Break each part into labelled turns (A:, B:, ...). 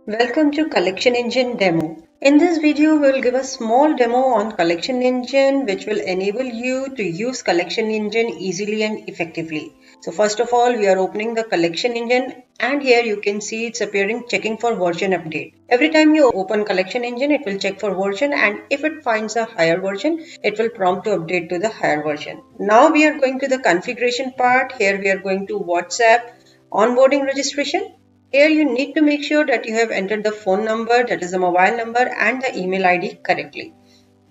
A: Welcome to Collection Engine demo. In this video, we will give a small demo on Collection Engine which will enable you to use Collection Engine easily and effectively. So first of all, we are opening the Collection Engine and here you can see it's appearing checking for version update. Every time you open Collection Engine, it will check for version and if it finds a higher version, it will prompt to update to the higher version. Now we are going to the configuration part. Here we are going to WhatsApp onboarding registration. Here you need to make sure that you have entered the phone number, that is the mobile number and the email ID correctly.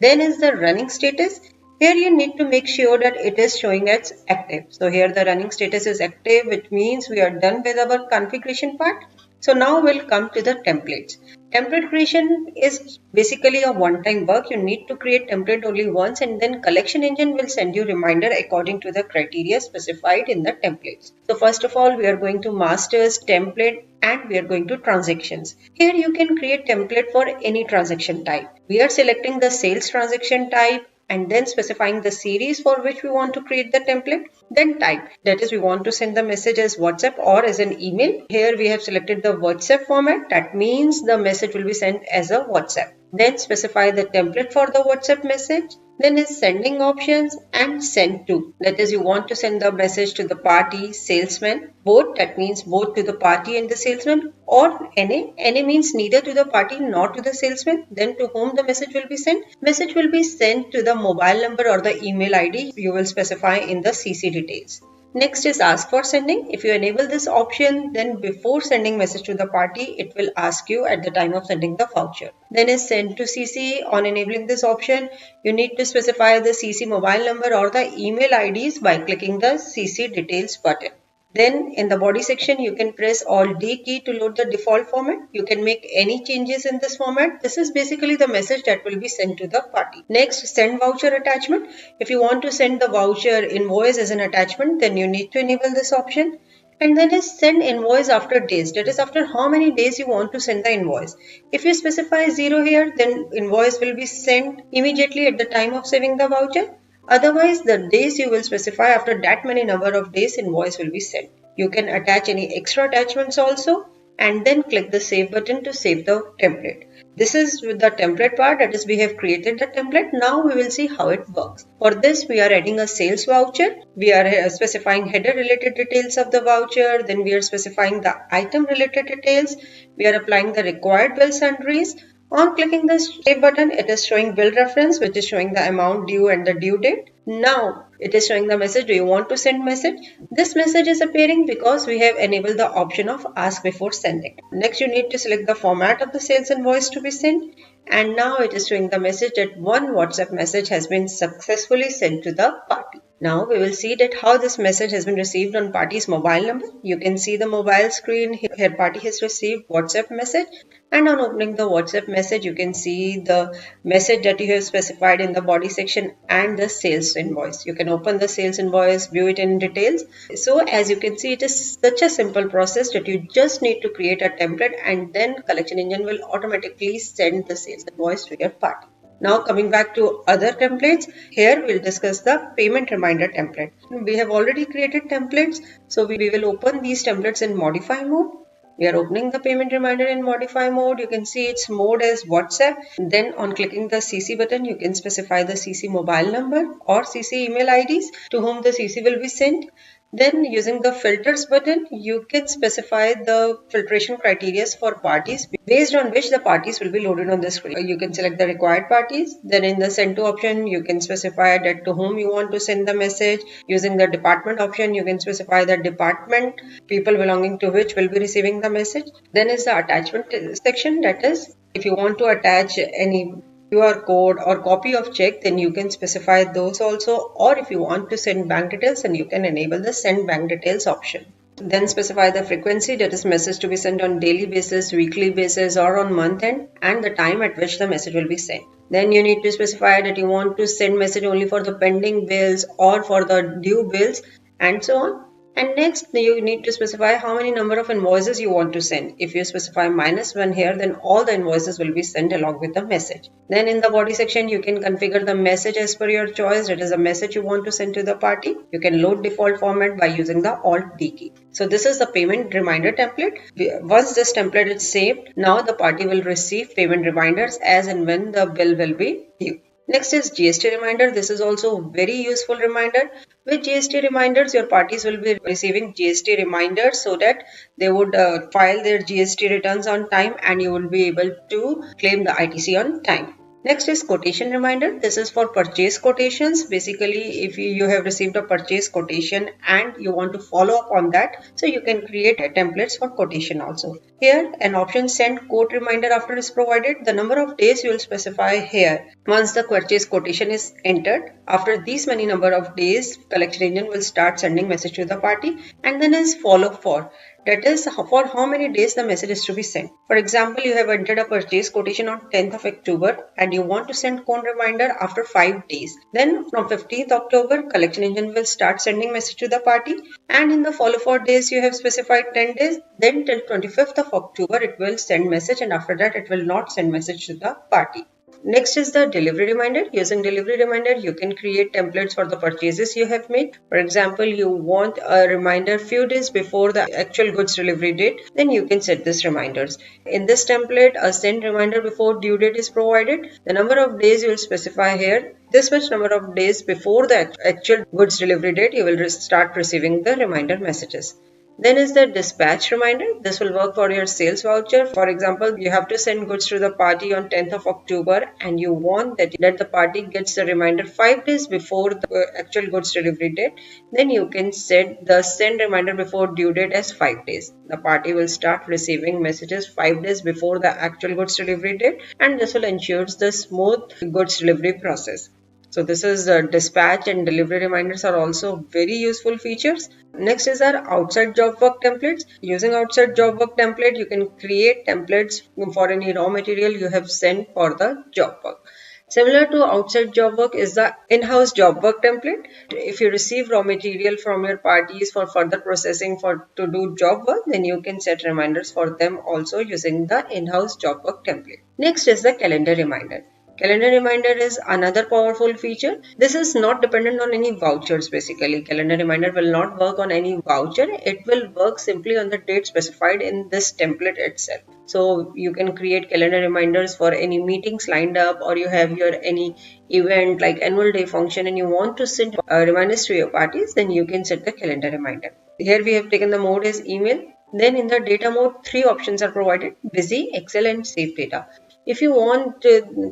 A: Then is the running status. Here you need to make sure that it is showing as active. So here the running status is active, which means we are done with our configuration part. So now we'll come to the templates. Template creation is basically a one-time work. You need to create template only once and then Collection Engine will send you reminder according to the criteria specified in the templates. So first of all, we are going to masters, template and we are going to transactions. Here you can create template for any transaction type. We are selecting the sales transaction type and then specifying the series for which we want to create the template, then type, that is we want to send the message as WhatsApp or as an email. Here we have selected the WhatsApp format, that means the message will be sent as a WhatsApp. Then specify the template for the WhatsApp message. Then is sending options and send to, that is you want to send the message to the party, salesman, both, that means both to the party and the salesman, or any means neither to the party nor to the salesman. Then to whom the message will be sent? Message will be sent to the mobile number or the email ID you will specify in the CC details. Next is ask for sending. If you enable this option, then before sending message to the party, it will ask you at the time of sending the voucher. Then is send to CC. On enabling this option, you need to specify the CC mobile number or the email IDs by clicking the CC details button. Then in the body section, you can press Alt D key to load the default format. You can make any changes in this format. This is basically the message that will be sent to the party. Next, send voucher attachment. If you want to send the voucher invoice as an attachment, then you need to enable this option. And then is send invoice after days. That is after how many days you want to send the invoice. If you specify 0 here, then invoice will be sent immediately at the time of saving the voucher. Otherwise, the days you will specify, after that many number of days, invoice will be sent. You can attach any extra attachments also and then click the save button to save the template. This is with the template part, that is we have created the template. Now we will see how it works. For this we are adding a sales voucher. We are specifying header related details of the voucher. Then we are specifying the item related details. We are applying the required bill sundries. On clicking the save button, it is showing bill reference, which is showing the amount due and the due date. Now it is showing the message, do you want to send message? This message is appearing because we have enabled the option of ask before sending. Next, you need to select the format of the sales invoice to be sent. And now it is showing the message that one WhatsApp message has been successfully sent to the party. Now we will see that how this message has been received on party's mobile number. You can see the mobile screen. Here party has received WhatsApp message, and on opening the WhatsApp message you can see the message that you have specified in the body section and the sales invoice. You can open the sales invoice, view it in details. So as you can see, it is such a simple process that you just need to create a template and then Collection Engine will automatically send the sales invoice to your party. Now coming back to other templates, here we'll discuss the payment reminder template. We have already created templates, so we will open these templates in modify mode. We are opening the payment reminder in modify mode. You can see its mode as WhatsApp. Then on clicking the CC button, you can specify the CC mobile number or CC email IDs to whom the CC will be sent. Then using the filters button, you can specify the filtration criteria for parties based on which the parties will be loaded on the screen. You can select the required parties. Then in the send to option, you can specify that to whom you want to send the message. Using the department option, you can specify the department, people belonging to which will be receiving the message. Then is the attachment section, that is if you want to attach any QR code or copy of check, then you can specify those also, or if you want to send bank details, then you can enable the send bank details option. Then specify the frequency, that is message to be sent on daily basis, weekly basis or on month end, and the time at which the message will be sent. Then you need to specify that you want to send message only for the pending bills or for the due bills and so on. And next, you need to specify how many number of invoices you want to send. If you specify -1 here, then all the invoices will be sent along with the message. Then in the body section, you can configure the message as per your choice. That is a message you want to send to the party. You can load default format by using the Alt D key. So this is the payment reminder template. Once this template is saved, now the party will receive payment reminders as and when the bill will be due. Next is GST reminder. This is also a very useful reminder. With GST reminders, your parties will be receiving GST reminders so that they would file their GST returns on time and you will be able to claim the ITC on time. Next is quotation reminder. This is for purchase quotations. Basically, if you have received a purchase quotation and you want to follow up on that, so you can create templates for quotation also. Here, an option send quote reminder after is provided. The number of days you will specify here. Once the purchase quotation is entered, after these many number of days, collection agent will start sending message to the party, and then is follow for. That is for how many days the message is to be sent. For example, you have entered a purchase quotation on 10th of October and you want to send code reminder after 5 days. Then from 15th October, collection agent will start sending message to the party, and in the follow 4 days you have specified 10 days. Then till 25th of October it will send message, and after that it will not send message to the party. Next is the delivery reminder. Using delivery reminder, you can create templates for the purchases you have made. For example, you want a reminder few days before the actual goods delivery date, then you can set these reminders. In this template, a send reminder before due date is provided. The number of days you will specify here. This much number of days before the actual goods delivery date, you will start receiving the reminder messages. Then is the dispatch reminder. This will work for your sales voucher. For example, you have to send goods to the party on 10th of October and you want that the party gets the reminder 5 days before the actual goods delivery date. Then you can set the send reminder before due date as 5 days. The party will start receiving messages 5 days before the actual goods delivery date, and this will ensure the smooth goods delivery process. So this is dispatch and delivery reminders are also very useful features. Next is our outside job work templates. Using outside job work template, you can create templates for any raw material you have sent for the job work. Similar to outside job work is the in-house job work template. If you receive raw material from your parties for further processing to do job work, then you can set reminders for them also using the in-house job work template. Next is the calendar reminder. Calendar reminder is another powerful feature. This is not dependent on any vouchers basically. Calendar reminder will not work on any voucher. It will work simply on the date specified in this template itself. So you can create calendar reminders for any meetings lined up, or you have your any event like annual day function and you want to send reminders to your parties, then you can set the calendar reminder. Here we have taken the mode as email. Then in the data mode, 3 options are provided: busy, Excel and save data. If you want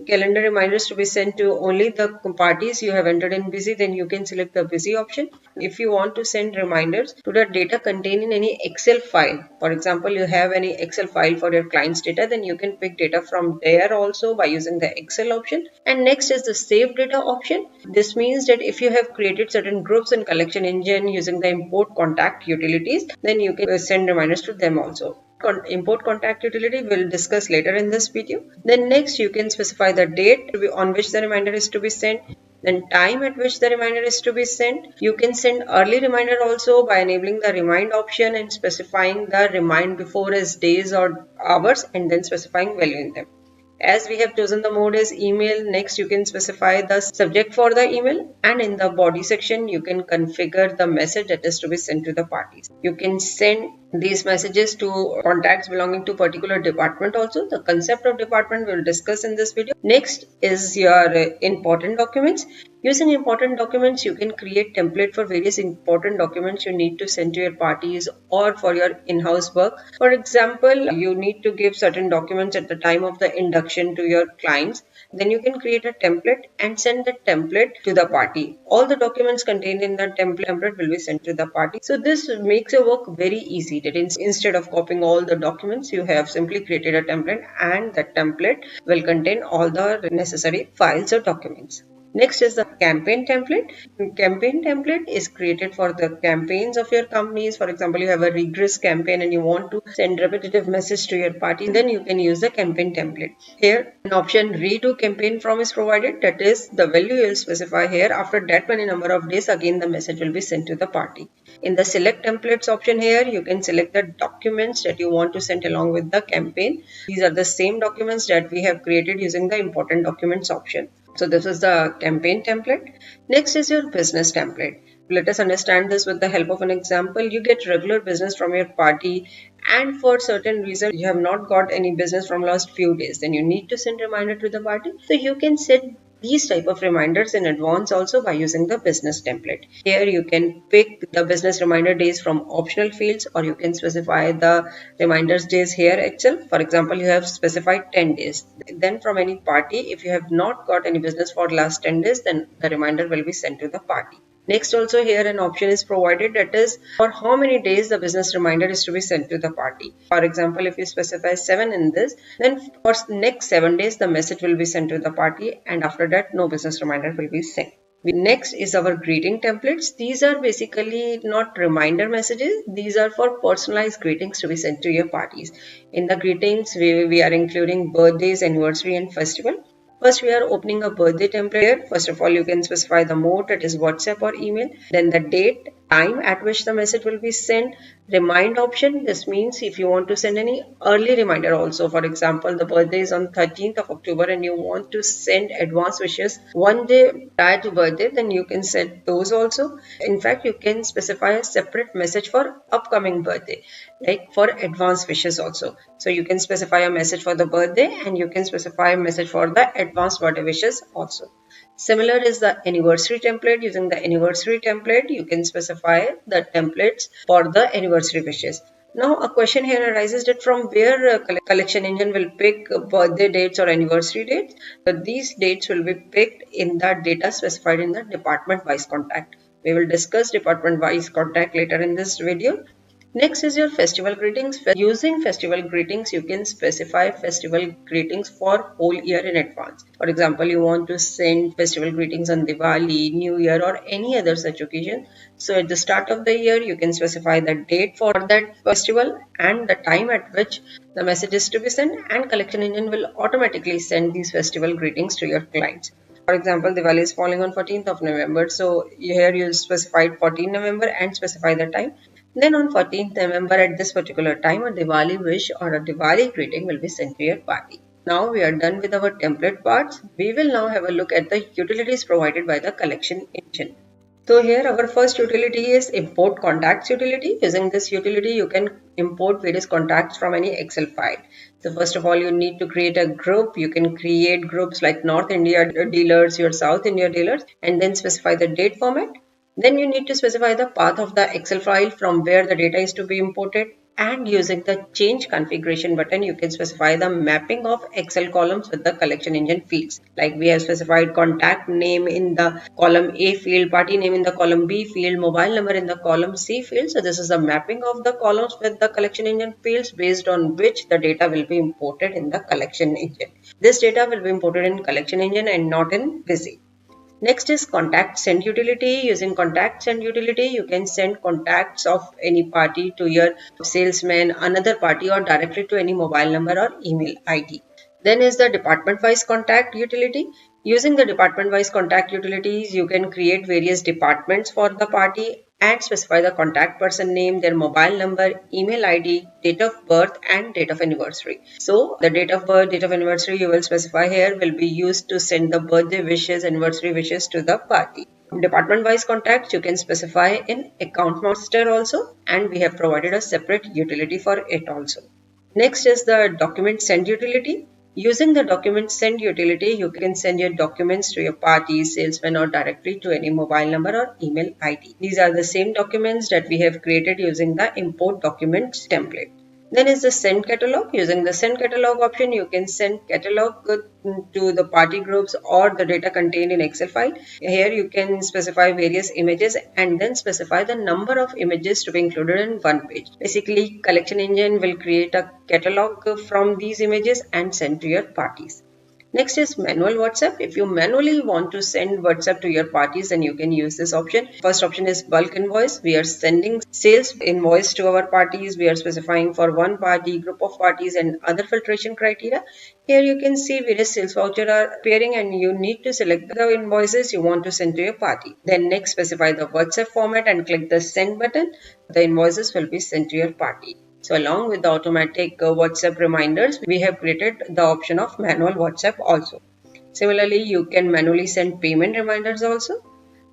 A: calendar reminders to be sent to only the parties you have entered in busy, then you can select the busy option. If you want to send reminders to the data contained in any Excel file, for example, you have any Excel file for your client's data, then you can pick data from there also by using the Excel option. And next is the save data option. This means that if you have created certain groups in collection engine using the import contact utilities, then you can send reminders to them also. Import contact utility we'll discuss later in this video. Then next you can specify the date on which the reminder is to be sent, then time at which the reminder is to be sent. You can send early reminder also by enabling the remind option and specifying the remind before as days or hours and then specifying value in them. As we have chosen the mode as email, next you can specify the subject for the email, and in the body section you can configure the message that is to be sent to the parties. You can send these messages to contacts belonging to particular department also. The concept of department we will discuss in this video. Next is your important documents. Using important documents, you can create template for various important documents you need to send to your parties or for your in-house work. For example, you need to give certain documents at the time of the induction to your clients. Then you can create a template and send the template to the party. All the documents contained in the template will be sent to the party. So this makes your work very easy. That instead of copying all the documents, you have simply created a template and the template will contain all the necessary files or documents. Next is the campaign template. Campaign template is created for the campaigns of your companies. For example, you have a regress campaign and you want to send repetitive message to your party, then you can use the campaign template. Here an option redo campaign from is provided. That is the value you will specify here. After that many number of days, again the message will be sent to the party. In the select templates option here, you can select the documents that you want to send along with the campaign. These are the same documents that we have created using the important documents option. So this is the campaign template. Next is your business template. Let us understand this with the help of an example. You get regular business from your party, and for certain reason you have not got any business from last few days, then you need to send reminder to the party. So you can set these type of reminders in advance also by using the business template. Here you can pick the business reminder days from optional fields, or you can specify the reminders days here itself. For example, you have specified 10 days. Then from any party, if you have not got any business for last 10 days, then the reminder will be sent to the party. Next, also here an option is provided, that is for how many days the business reminder is to be sent to the party. For example, if you specify 7 in this, then for next 7 days the message will be sent to the party, and after that no business reminder will be sent. Next is our greeting templates. These are basically not reminder messages. These are for personalized greetings to be sent to your parties. In the greetings, we are including birthdays, anniversary and festival. First, we are opening a birthday template here. First of all, you can specify the mode, that is WhatsApp or email. Then the date, time at which the message will be sent. Remind option. This means if you want to send any early reminder also. For example, the birthday is on 13th of October and you want to send advance wishes one day prior to birthday, then you can set those also. In fact, you can specify a separate message for upcoming birthday, like for advance wishes also. So you can specify a message for the birthday and you can specify a message for the advanced birthday wishes also. Similar is the anniversary template. Using the anniversary template, you can specify the templates for the anniversary wishes. Now a question here arises, that from where collection engine will pick birthday dates or anniversary dates. But these dates will be picked in the data specified in the department wise contact. We will discuss department wise contact later in this video. Next is your festival greetings. Using festival greetings, you can specify festival greetings for whole year in advance. For example, you want to send festival greetings on Diwali, New Year or any other such occasion. So at the start of the year, you can specify the date for that festival and the time at which the message is to be sent, and collection engine will automatically send these festival greetings to your clients. For example, Diwali is falling on 14th of November. So here you specified 14 November and specify the time. Then on 14th November at this particular time, a Diwali wish or a Diwali greeting will be sent to your party. Now we are done with our template parts. We will now have a look at the utilities provided by the collection engine. So here our first utility is import contacts utility. Using this utility, you can import various contacts from any Excel file. So first of all, you need to create a group. You can create groups like North India dealers, your South India dealers, and then specify the date format. Then you need to specify the path of the Excel file from where the data is to be imported, and using the change configuration button, you can specify the mapping of Excel columns with the collection engine fields. Like we have specified contact name in the column A field, party name in the column B field, mobile number in the column C field. So this is the mapping of the columns with the collection engine fields, based on which the data will be imported in the collection engine. This data will be imported in collection engine and not in Busy. Next is contact send utility. Using contact send utility, you can send contacts of any party to your salesman, another party, or directly to any mobile number or email ID. Then is the department wise contact utility. Using the department wise contact utilities, you can create various departments for the party and specify the contact person name, their mobile number, email ID, date of birth and date of anniversary. So the date of birth, date of anniversary you will specify here will be used to send the birthday wishes, anniversary wishes to the party. Department wise contacts you can specify in account master also, and we have provided a separate utility for it also. Next is the document send utility. Using the document send utility, you can send your documents to your party, salesman, or directly to any mobile number or email ID. These are the same documents that we have created using the import documents template. Then is the send catalog. Using the send catalog option, you can send catalog to the party groups or the data contained in Excel file. Here you can specify various images and then specify the number of images to be included in one page. Basically, collection engine will create a catalog from these images and send to your parties. Next is manual WhatsApp. If you manually want to send WhatsApp to your parties, then you can use this option. First option is bulk invoice. We are sending sales invoice to our parties. We are specifying for one party, group of parties, and other filtration criteria. Here you can see various sales vouchers are appearing, and you need to select the invoices you want to send to your party. Then next specify the WhatsApp format and click the send button. The invoices will be sent to your party. So along with the automatic WhatsApp reminders, we have created the option of manual WhatsApp also. Similarly, you can manually send payment reminders also.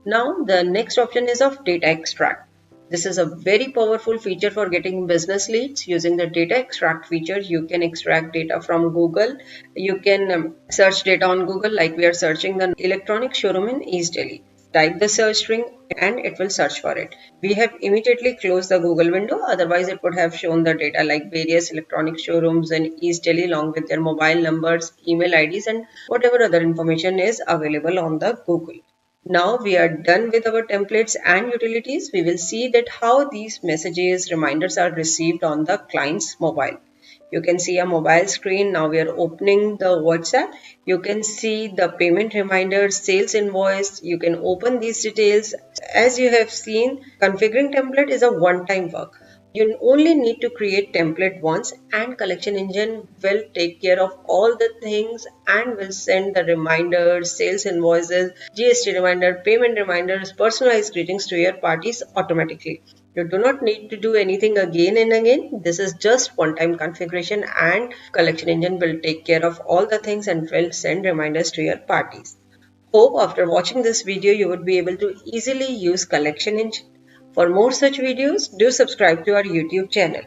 A: Now the next option is of data extract. This is a very powerful feature for getting business leads. Using the data extract feature, you can extract data from Google. You can search data on Google, like we are searching the electronic showroom in East Delhi. Type the search string and it will search for it. We have immediately closed the Google window, otherwise it would have shown the data like various electronic showrooms in East Delhi along with their mobile numbers, email IDs, and whatever other information is available on the Google. Now we are done with our templates and utilities. We will see that how these messages, reminders are received on the client's mobile. You can see a mobile screen. Now we are opening the WhatsApp. You can see the payment reminders, sales invoice. You can open these details. As you have seen, configuring template is a one-time work. You only need to create template once and collection engine will take care of all the things and will send the reminders, sales invoices, GST reminder, payment reminders, personalized greetings to your parties automatically. You do not need to do anything again and again. This is just one-time configuration and collection engine will take care of all the things and will send reminders to your parties. Hope after watching this video you would be able to easily use collection engine. For more such videos, do subscribe to our YouTube channel.